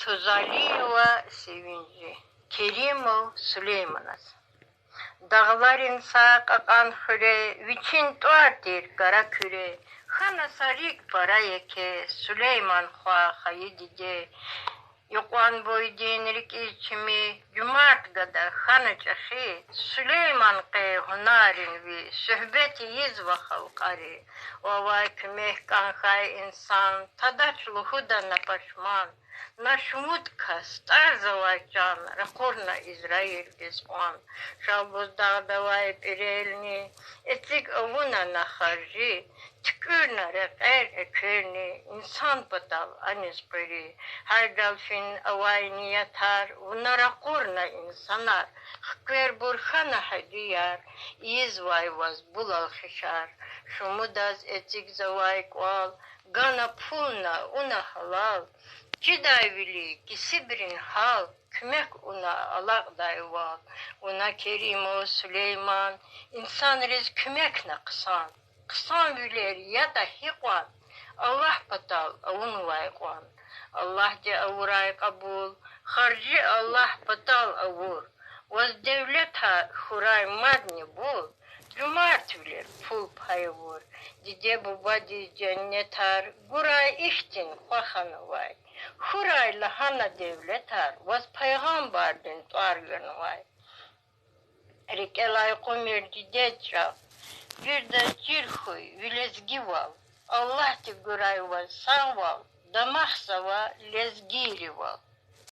Tuzaliva sevinci. Kerimov Süleymanas. Dağların sağ kakan hüre, viçin tuardir kara küre. Hana sarik para yeke, Süleyman hua hayı dide. Yokwan boy dinrik ilçimi, Cumart gada hana çaşı, Süleyman qe hunarin vi, Sühbeti yiz ve halkari. Ovay kümeh kanhay insan, Tadaçlu huda napaşman. Нашмут кастар завайчан, ракорна Израиль безпан. Шалбузда давай перельни, этик авуна нахаржи, тükürna refer ekürni, insan batal anis peri. Her dalfin avayni yatar, una rakorna insanar. Hkver burhana hadiyar, izvay vaz bulal hişar. Şumudaz etik zavay kwal, gana pulna una halal. Cidayvili kisibirin hal, kümek una alak dayval, una Kerimo Süleyman, insan riz kümek na kısan, kısan viler ya da hikwan, Allah patal avun vaykwan, Allah de avuray kabul, harcı Allah patal avur, vaz devlet ha huray madni bul, cumart viler pul payı vur, dide baba di cennetar, guray ihtin kwahanı vay. Huray lahana devletar, vaz peygamberdin tuar yönvay. Rikelay kumir didecra, bir de cirhuy, vilezgival. Allah ti guray vaz sanval, damahsava lezgirival.